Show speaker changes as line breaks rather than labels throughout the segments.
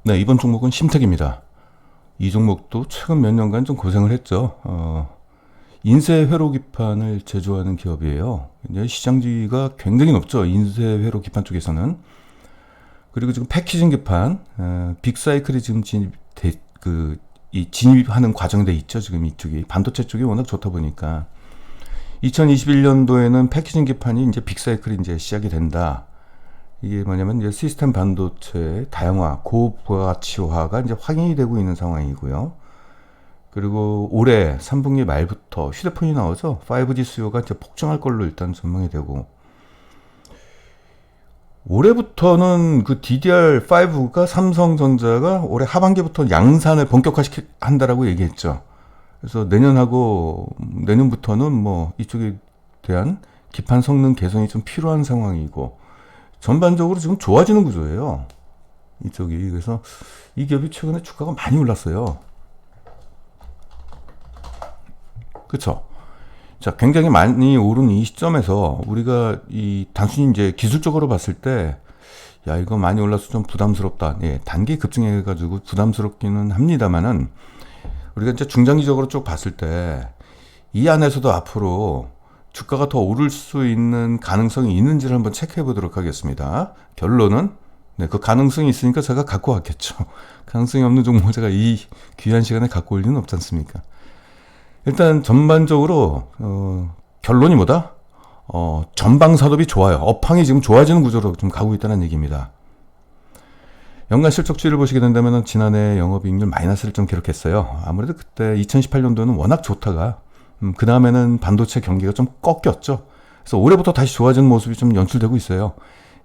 네, 이번 종목은 심택입니다. 이 종목도 최근 몇 년간 좀 고생을 했죠. 인쇄 회로 기판을 제조하는 기업이에요. 이제 시장지위가 굉장히 높죠. 인쇄 회로 기판 쪽에서는. 그리고 지금 패키징 기판, 빅사이클이 지금 진입하는 과정에 돼 있죠. 지금 이쪽이 반도체 쪽이 워낙 좋다 보니까 2021년도에는 패키징 기판이 이제 빅사이클이 이제 시작이 된다. 이게 뭐냐면 이제 시스템 반도체 다양화, 고부가가치화가 이제 확인이 되고 있는 상황이고요. 그리고 올해 3분기 말부터 휴대폰이 나오죠. 5G 수요가 이제 폭증할 걸로 일단 전망이 되고, 올해부터는 그 DDR5가 삼성전자가 올해 하반기부터 양산을 본격화한다라고 얘기했죠. 그래서 내년부터는 뭐 이쪽에 대한 기판 성능 개선이 좀 필요한 상황이고, 전반적으로 지금 좋아지는 구조예요. 이쪽이. 그래서 이 기업이 최근에 주가가 많이 올랐어요. 그쵸? 자, 굉장히 많이 오른 이 시점에서 우리가 이 단순히 이제 기술적으로 봤을 때, 야, 이거 많이 올라서 좀 부담스럽다. 예, 단기 급증해가지고 부담스럽기는 합니다만은, 우리가 이제 중장기적으로 쭉 봤을 때, 이 안에서도 앞으로 주가가 더 오를 수 있는 가능성이 있는지를 한번 체크해 보도록 하겠습니다. 결론은, 네, 그 가능성이 있으니까 제가 갖고 왔겠죠. 가능성이 없는 종목을 제가 이 귀한 시간에 갖고 올 리는 없지 않습니까? 일단 전반적으로 결론이 뭐다? 전방 산업이 좋아요. 업황이 지금 좋아지는 구조로 좀 가고 있다는 얘기입니다. 연간 실적치를 보시게 된다면 지난해 영업이익률 마이너스를 좀 기록했어요. 아무래도 그때 2018년도는 워낙 좋다가 그 다음에는 반도체 경기가 좀 꺾였죠. 그래서 올해부터 다시 좋아지는 모습이 좀 연출되고 있어요.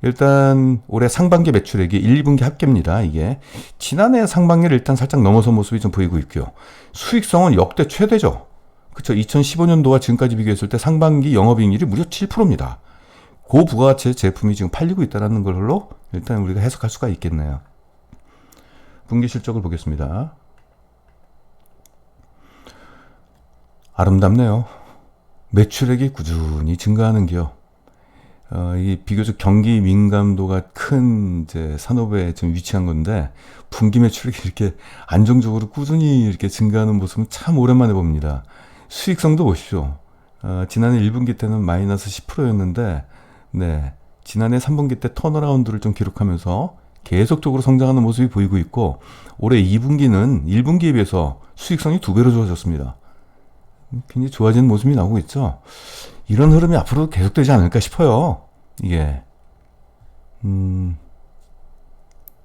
일단 올해 상반기 매출액이 1, 2분기 합계입니다. 이게 지난해 상반기를 일단 살짝 넘어선 모습이 좀 보이고 있고요. 수익성은 역대 최대죠. 그쵸? 2015년도와 지금까지 비교했을 때 상반기 영업이익률이 무려 7%입니다. 고부가가치 제품이 지금 팔리고 있다는 걸로 일단 우리가 해석할 수가 있겠네요. 분기 실적을 보겠습니다. 아름답네요. 매출액이 꾸준히 증가하는 기업. 이 비교적 경기 민감도가 큰 이제 산업에 지금 위치한 건데, 분기 매출액이 이렇게 안정적으로 꾸준히 이렇게 증가하는 모습은 참 오랜만에 봅니다. 수익성도 보십시오. 지난해 1분기 때는 마이너스 10%였는데, 네, 지난해 3분기 때 턴어라운드를 좀 기록하면서 계속적으로 성장하는 모습이 보이고 있고, 올해 2분기는 1분기에 비해서 수익성이 2배로 좋아졌습니다. 굉장히 좋아지는 모습이 나오고 있죠. 이런 흐름이 앞으로 계속되지 않을까 싶어요. 이게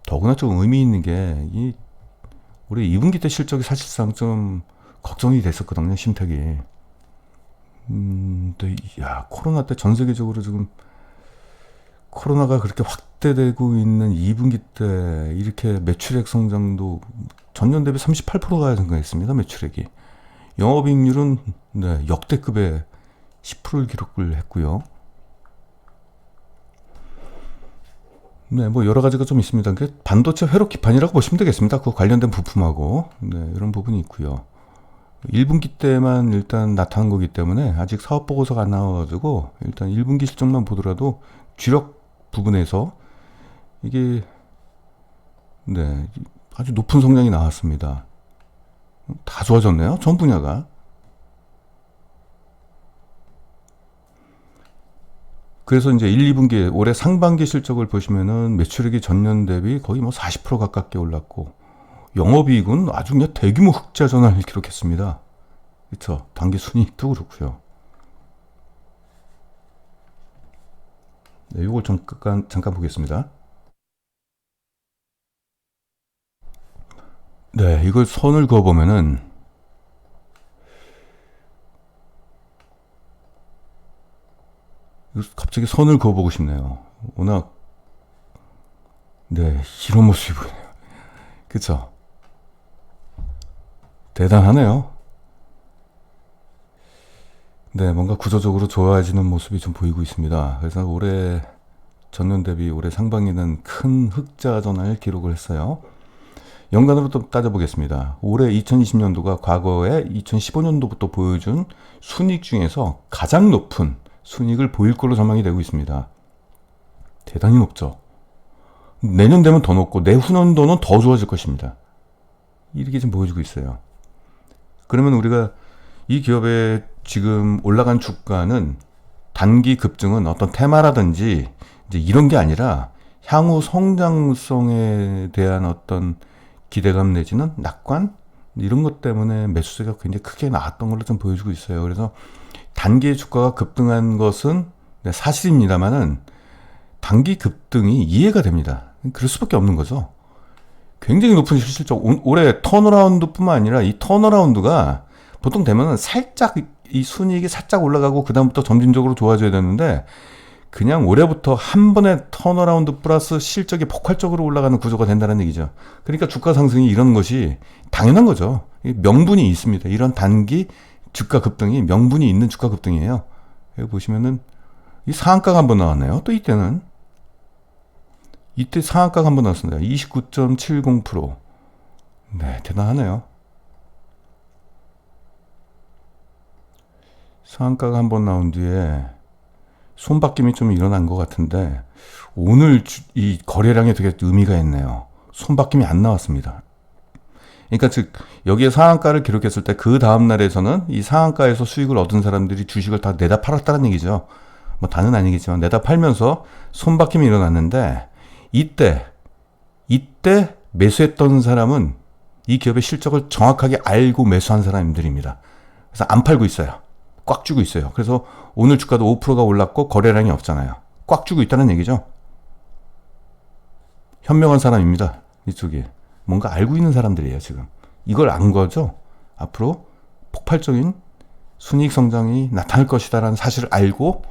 더구나 좀 의미 있는 게, 올해 2분기 때 실적이 사실상 좀 걱정이 됐었거든요. 심택이. 야, 코로나 때 전 세계적으로 지금 코로나가 그렇게 확대되고 있는 2분기 때 이렇게 매출액 성장도 전년 대비 38%가 증가했습니다. 매출액이. 영업이익률은 네, 역대급의 10%를 기록을 했고요. 네, 뭐 여러 가지가 좀 있습니다. 반도체 회로 기판이라고 보시면 되겠습니다. 그 관련된 부품하고 네, 이런 부분이 있고요. 1분기 때만 일단 나타난 거기 때문에 아직 사업 보고서가 안 나와가지고 일단 1분기 실적만 보더라도 주력 부분에서 이게 네, 아주 높은 성장이 나왔습니다. 다 좋아졌네요. 전 분야가. 그래서 이제 1, 2분기 올해 상반기 실적을 보시면은 매출액이 전년 대비 거의 뭐 40% 가깝게 올랐고, 영업이익은 아주 그냥 대규모 흑자 전환을 기록했습니다. 그렇죠. 당기 순이익도 그렇고요. 네, 이걸 잠깐 보겠습니다. 네, 이걸 선을 그어 보면은 갑자기 선을 그어보고 싶네요. 워낙 네, 이런 모습이 보이네요. 그쵸? 대단하네요. 네, 뭔가 구조적으로 좋아지는 모습이 좀 보이고 있습니다. 그래서 올해 전년 대비 올해 상반기는 큰 흑자 전환을 기록을 했어요. 연간으로 또 따져보겠습니다. 올해 2020년도가 과거에 2015년도부터 보여준 순이익 중에서 가장 높은 순이익을 보일 걸로 전망이 되고 있습니다. 대단히 높죠. 내년 되면 더 높고 내후년도는 더 좋아질 것입니다. 이렇게 좀 보여주고 있어요. 그러면 우리가 이 기업의 지금 올라간 주가는 단기 급증은 어떤 테마라든지 이제 이런 게 아니라 향후 성장성에 대한 어떤 기대감 내지는 낙관 이런 것 때문에 매수세가 굉장히 크게 나왔던 걸로 좀 보여주고 있어요. 그래서 단기 주가가 급등한 것은 사실입니다만은 단기 급등이 이해가 됩니다. 그럴 수밖에 없는 거죠. 굉장히 높은 실적, 올해 턴어라운드뿐만 아니라 이 턴어라운드가 보통 되면은 살짝 이 순이익이 살짝 올라가고 그다음부터 점진적으로 좋아져야 되는데 그냥 올해부터 한 번에 턴어라운드 플러스 실적이 폭발적으로 올라가는 구조가 된다는 얘기죠. 그러니까 주가 상승이 이런 것이 당연한 거죠. 명분이 있습니다. 이런 단기 주가 급등이 명분이 있는 주가 급등이에요. 여기 보시면은 이 상한가가 한번 나왔네요. 또 이때 상한가가 한번 나왔습니다. 29.70%. 네, 대단하네요. 상한가가 한번 나온 뒤에 손바뀜이 좀 일어난 것 같은데 오늘 이 거래량에 되게 의미가 있네요. 손바뀜이 안 나왔습니다. 그러니까 즉 여기에 상한가를 기록했을 때 그 다음 날에서는 이 상한가에서 수익을 얻은 사람들이 주식을 다 내다 팔았다는 얘기죠. 뭐 다는 아니겠지만 내다 팔면서 손바뀜이 일어났는데 이때 매수했던 사람은 이 기업의 실적을 정확하게 알고 매수한 사람들입니다. 그래서 안 팔고 있어요. 꽉 쥐고 있어요. 그래서 오늘 주가도 5%가 올랐고 거래량이 없잖아요. 꽉 쥐고 있다는 얘기죠. 현명한 사람입니다. 이쪽이. 뭔가 알고 있는 사람들이에요, 지금. 이걸 안 거죠. 앞으로 폭발적인 순이익 성장이 나타날 것이다라는 사실을 알고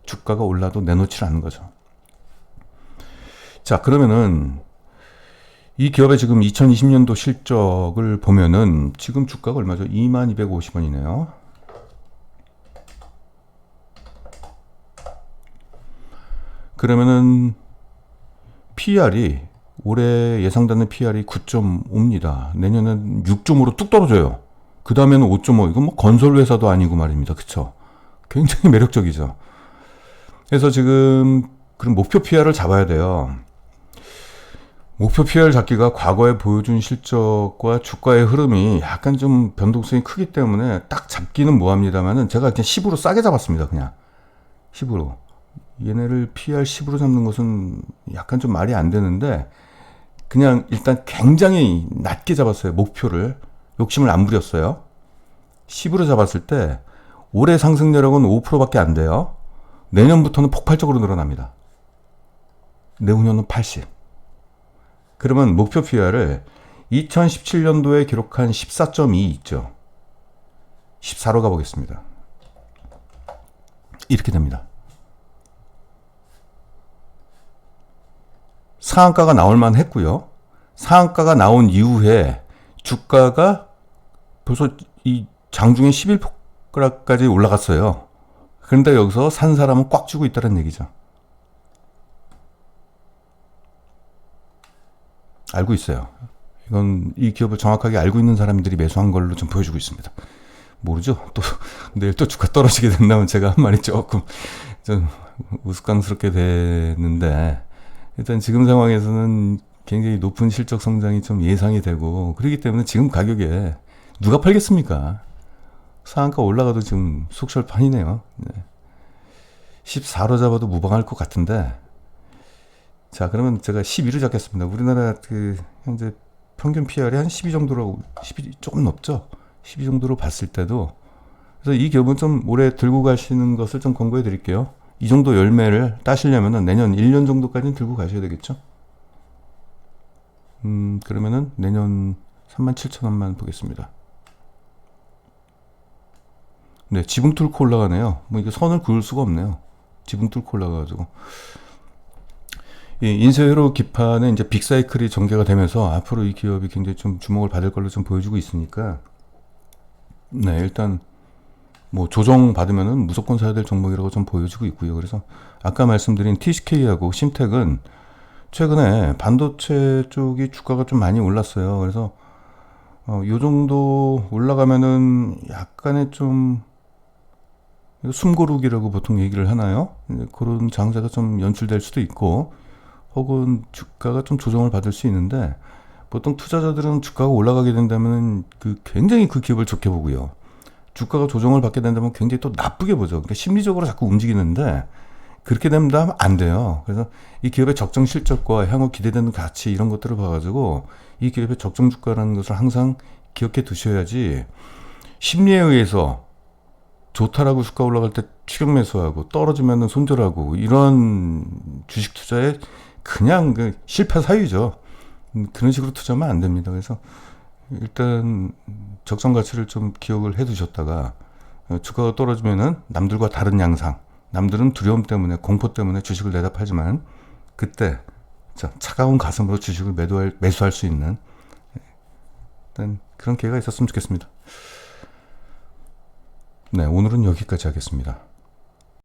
주가가 올라도 내놓지 않는 거죠. 자, 그러면은 이 기업의 지금 2020년도 실적을 보면은 지금 주가가 얼마죠? 2250원이네요. 그러면은 PR이 올해 예상되는 PR이 9.5입니다. 내년은 6.5로 뚝 떨어져요. 그 다음에는 5.5. 이건 뭐 건설 회사도 아니고 말입니다. 그쵸? 굉장히 매력적이죠. 그래서 지금 그럼 목표 PR을 잡아야 돼요. 목표 PR 잡기가 과거에 보여준 실적과 주가의 흐름이 약간 좀 변동성이 크기 때문에 딱 잡기는 뭐합니다만은 제가 그냥 10으로 싸게 잡았습니다. 그냥 10으로. 얘네를 PR 10으로 잡는 것은 약간 좀 말이 안 되는데 그냥 일단 굉장히 낮게 잡았어요. 목표를. 욕심을 안 부렸어요. 10으로 잡았을 때 올해 상승률은 5%밖에 안 돼요. 내년부터는 폭발적으로 늘어납니다. 내후년은 80. 그러면 목표 PR을 2017년도에 기록한 14.2 있죠. 14로 가보겠습니다. 이렇게 됩니다. 상한가가 나올만 했고요. 상한가가 나온 이후에 주가가 벌써 이 장중에 11%까지 올라갔어요. 그런데 여기서 산 사람은 꽉 쥐고 있다는 얘기죠. 알고 있어요. 이건 이 기업을 정확하게 알고 있는 사람들이 매수한 걸로 좀 보여주고 있습니다. 모르죠? 또 내일 또 주가 떨어지게 된다면 제가 한 말이 조금 좀 우스꽝스럽게 되는데 일단 지금 상황에서는 굉장히 높은 실적 성장이 좀 예상이 되고 그렇기 때문에 지금 가격에 누가 팔겠습니까? 상한가 올라가도 지금 속설판이네요. 네. 14로 잡아도 무방할 것 같은데 자 그러면 제가 12를 잡겠습니다. 우리나라 그 현재 평균 PR이 한 12 정도로 12 조금 넘죠. 12 정도로 봤을 때도 그래서 이 기업은 좀 오래 들고 가시는 것을 좀 권고해 드릴게요. 이 정도 열매를 따시려면은 내년 1년 정도까지는 들고 가셔야 되겠죠. 그러면은 내년 37,000원만 보겠습니다. 네, 지붕 뚫고 올라가네요. 뭐 이게 선을 그을 수가 없네요. 지붕 뚫고 올라가가지고. 이 인쇄회로 기판에 이제 빅사이클이 전개가 되면서 앞으로 이 기업이 굉장히 좀 주목을 받을 걸로 좀 보여주고 있으니까 네, 일단 뭐 조정 받으면은 무조건 사야 될 종목이라고 좀 보여지고 있고요. 그래서 아까 말씀드린 TCK하고 심텍은 최근에 반도체 쪽이 주가가 좀 많이 올랐어요. 그래서 요 정도 올라가면은 약간의 좀 숨고르기라고 보통 얘기를 하나요? 그런 장세가 좀 연출될 수도 있고 혹은 주가가 좀 조정을 받을 수 있는데, 보통 투자자들은 주가가 올라가게 된다면 굉장히 그 기업을 좋게 보고요. 주가가 조정을 받게 된다면 굉장히 또 나쁘게 보죠. 그러니까 심리적으로 자꾸 움직이는데, 그렇게 된다면 안 돼요. 그래서 이 기업의 적정 실적과 향후 기대되는 가치 이런 것들을 봐가지고 이 기업의 적정 주가라는 것을 항상 기억해 두셔야지, 심리에 의해서 좋다라고 주가 올라갈 때 추격 매수하고 떨어지면 손절하고 이런 주식 투자에 그냥 실패 사유죠. 그런 식으로 투자하면 안 됩니다. 그래서 일단 적정 가치를 좀 기억을 해 두셨다가 주가가 떨어지면은 남들과 다른 양상, 남들은 두려움 때문에 공포 때문에 주식을 내다 팔지만 그때 차가운 가슴으로 주식을 매수할 수 있는 일단 그런 기회가 있었으면 좋겠습니다. 네, 오늘은 여기까지 하겠습니다.